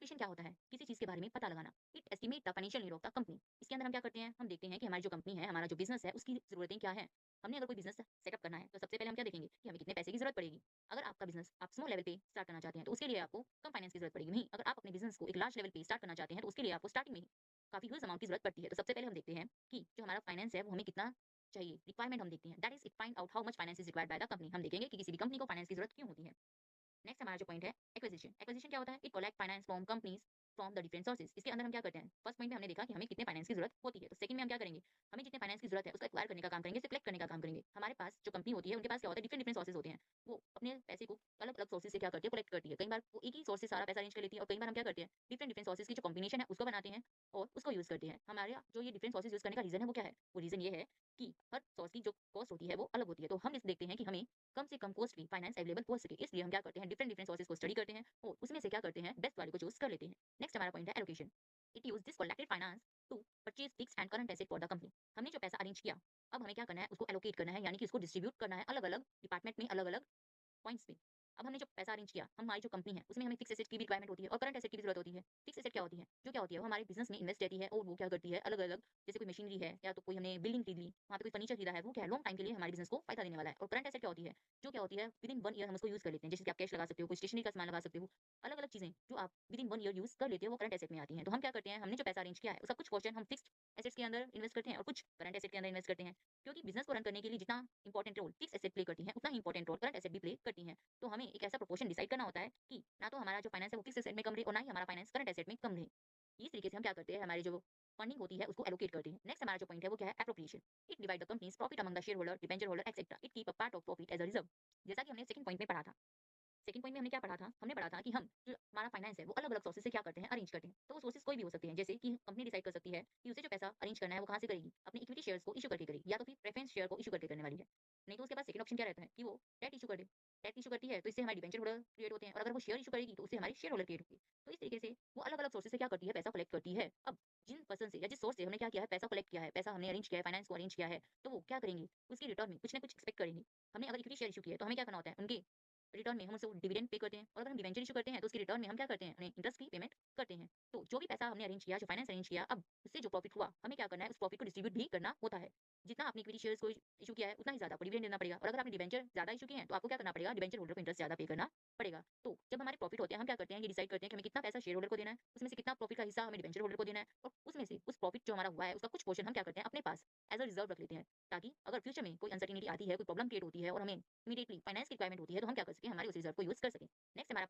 Estimation क्या होता है? किसी चीज़ के बारे में पता लगाना। It estimate the financial need of the company. इसके अंदर हम क्या करते हैं? हम देखते हैं कि हमारी जो कंपनी है, हमारा जो बिज़नेस है, उसकी ज़रूरतें क्या हैं? हमने अगर कोई बिज़नेस सेटअप करना है, तो सबसे पहले हम क्या देखेंगे कि हमें कितने पैसे की ज़रूरत पड़ेगी। अगर आपका बिज़नेस आप स्मॉल लेवल पे स्टार्ट करना चाहते हैं, तो उसके लिए आपको कम फाइनेंस की ज़रूरत पड़ेगी। वहीं अगर आप अपने बिज़नेस को एक लार्ज लेवल पे स्टार्ट करना चाहते हैं, तो उसके लिए आपको स्टार्टिंग में ही काफ़ी ह्यूज अमाउंट की ज़रूरत पड़ती है। तो सबसे पहले हम देखते हैं कि जो हमारा फाइनेंस है, वो हमें कितना चाहिए। रिक्वायरमेंट हम देखते हैं। That is it find out how much finance is required by the company. हम देखेंगे कि किसी भी कंपनी को फाइनेंस की ज़रूरत क्यों होती है। नेक्स्ट हमारा जो पॉइंट है एक्विजिशन। एक्विजिशन क्या होता है? It collect finance from companies from the different sources. इसके अंदर हम क्या करते हैं? फर्स्ट पॉइंट में हमने देखा कि हमें कितने फाइनेंस की जरूरत होती है, तो सेकंड में हम क्या करेंगे? हमें जितने फाइनेंस की जरूरत है उसको एक्वायर करने का काम करेंगे, उसे कलेक्ट करने का काम करेंगे। हमारे पास जो कंपनी होती है उनके पास क्या होता है? डिफरेंट डिफरेंट सोर्सेज होते हैं। वो अपने पैसे को अलग अलग सोर्सेज से क्या करती है? कलेक्ट करती है। कई बार वो एक ही सोर्स से सारा पैसा अरेंज कर लेती है, और कई बार हम क्या करते हैं? डिफरेंट डिफरेंट सोर्सेज की जो कॉम्बिनेशन है उसको बनाते हैं और उसको यूज करते हैं। हमारे जो ये डिफरेंट सोर्सेज यूज करने का रीजन है वो क्या है? वो रीजन ये है कि हर सोर्स की जो कॉस्ट होती है वो अलग होती है। तो हम इस देखते हैं कि हमें कम से कम कॉस्टली फाइनेंस अवेलेबल हो सके, इसलिए हम क्या करते हैं? डिफरेंट डिफरेंट सोर्सेज को स्टडी करते हैं और उसमें से क्या करते हैं? बेस्ट वाले को चूज कर लेते हैं। नेक्स्ट हमारा पॉइंट है allocation. It use this collected finance to purchase fixed and current asset for the company. हमने जो पैसा अरेंज किया, अब हमें क्या करना है? उसको एलोकेट करना है, यानी कि उसको डिस्ट्रीब्यूट करना है अलग अलग डिपार्टमेंट में, अलग अलग पॉइंट्स पे। अब हमने जो पैसा अरेंज किया, हमारी जो कंपनी है उसमें हमें फिक्स एसेट की भी रिक्वायरमेंट होती है और करंट एसेट की भी जरूरत होती है। फिक्स एसेट क्या होती है? जो क्या होती है? वो हमारे बिजनेस में इन्वेस्ट रहती है और वो क्या करती है? अलग अलग, जैसे कोई मशीनरी है या तो कोई हमने बिल्डिंग खरीद ली, वहाँ पे कोई फर्नीचर खरीदा है, वो क्या है? लॉन्ग टाइम के लिए हमारे बिजनेस को फायदा देने वाला है। और करंट एसेट क्या होती है? जो क्या होती है? विद इन 1 ईयर हम उसको यूज कर लेते हैं, जैसे कि आप कैश लगा सकते हो, कोई स्टेशनरी का सामान लगा सकते हो। अलग अलग चीजें जो आप विद इन 1 ईयर यूज कर लेते हो वो करंट एसेट में आती हैं। तो हम क्या करते हैं? हमने जो पैसा अरेंज किया है उसका कुछ पोर्शन हम फिक्स्ड एसेट्स के अंदर इन्वेस्ट करते हैं और कुछ करंट एसेट के अंदर इन्वेस्ट करते हैं। क्योंकि बिजनेस को रन करने के लिए जितना important role fixed asset play करती है, उतना ही इंपॉर्टेंट रोल करंट एसेट भी प्ले करती है। तो हमें एक ऐसा प्रोपोर्शन डिसाइड करना होता है कि ना तो हमारा जो फाइनेंस है वो फिक्स एसेट में कम रहे और ना ही हमारा फाइनेंस करंट एसेट में कम रहे। इस तरीके से हम क्या करते हैं? हमारी जो फंडिंग होती है उसको एलोकेट करते हैं। नेक्स्ट हमारा जो पॉइंट है वो क्या है? Appropriation. It divide the company's profit among the share holder, debenture holder etcetera. It keep a part of profit as a reserve. जैसा कि हमने सेकंड पॉइंट में पढ़ा था, सेकंड पॉइंट में हमने क्या पढ़ा था? हमने पढ़ा था कि हम जो हमारा फाइनेंस है वो अलग अलग सोर्सेज से क्या करते हैं? अरेंज करते हैं। तो वो सोर्सेज कोई भी हो सकते हैं, जैसे कि कंपनी डिसाइड कर सकती है कि उसे जो पैसा अरेंज करना है वो कहाँ से करेगी? अपने इक्विटी शेयर्स को इशू करके करेगी, या तो फिर प्रेफरेंस शेयर को इशू करके करने वाली है। नहीं तो उसके पास सेकंड ऑप्शन क्या रहता है कि वो डेट इशू कर दे। डेट इशू करती है तो इससे हमारे डिबेंचर होल्डर क्रिएट होते हैं, और अगर वो शेयर इशू करेगी तो उससे हमारे शेयर होल्डर क्रिएट होंगे। तो इस तरीके से वो अलग अलग सोर्सेज से क्या करती है? पैसा कलेक्ट करती है। अब जिन पर्सन से या जिस सोर्स से हमने क्या किया है? पैसा कलेक्ट किया है, पैसा हमने अरेंज किया है, फाइनेंस को अरेंज किया है, तो वो क्या करेंगे? उसकी रिटर्न में कुछ ना कुछ एक्सपेक्ट करेंगे। हमने अगर इक्विटी शेयर इशू किया है तो हमें क्या करना होता है? उनके रिटर्न में हम उसको डिविडेंड पे करते हैं, और अगर हम डिबेंचर इशू करते हैं तो उसके रिटर्न में हम क्या करते हैं? उन्हें इंटरेस्ट की पेमेंट करते हैं। तो जो भी पैसा हमने अरेंज किया, जो फाइनेंस अरेंज किया, अब उससे जो प्रॉफिट हुआ हमें क्या करना है? उस प्रॉफिट को डिस्ट्रीब्यूट भी करना होता है। जितना आपने इक्विटी शेयर्स को इशू किया है उतना ही ज्यादा आपको डिविडेंड देना पड़ेगा, और अगर आपने डिबेंचर ज्यादा इशू किए हैं तो आपको क्या करना पड़ेगा? डिबेंचर होल्डर को इंटरेस्ट ज्यादा पे करना पड़ेगा। तो जब हमारे प्रॉफिट होते हैं हम क्या करते हैं? ये डिसाइड करते हैं कि हमें कितना पैसा शेयर होल्डर को देना है, उसमें से कितना प्रॉफिट का हिस्सा हमें डिबेंचर होल्डर को देना है, और उसमें से उस प्रॉफिट जो हमारा हुआ है उसका कुछ पोर्शन हम क्या करते हैं? अपने पास एज अ रिजर्व रख लेते हैं, ताकि अगर फ्यूचर में कोई अनसर्टिनिटी आती है, कोई प्रॉब्लम क्रिएट होती है और हमें इमीडिएटली फाइनेंस की रिक्वायरमेंट होती है, तो हम क्या कर सकें? हमारे उस रिजर्व को यूज कर सकें। नेक्स्ट हमारा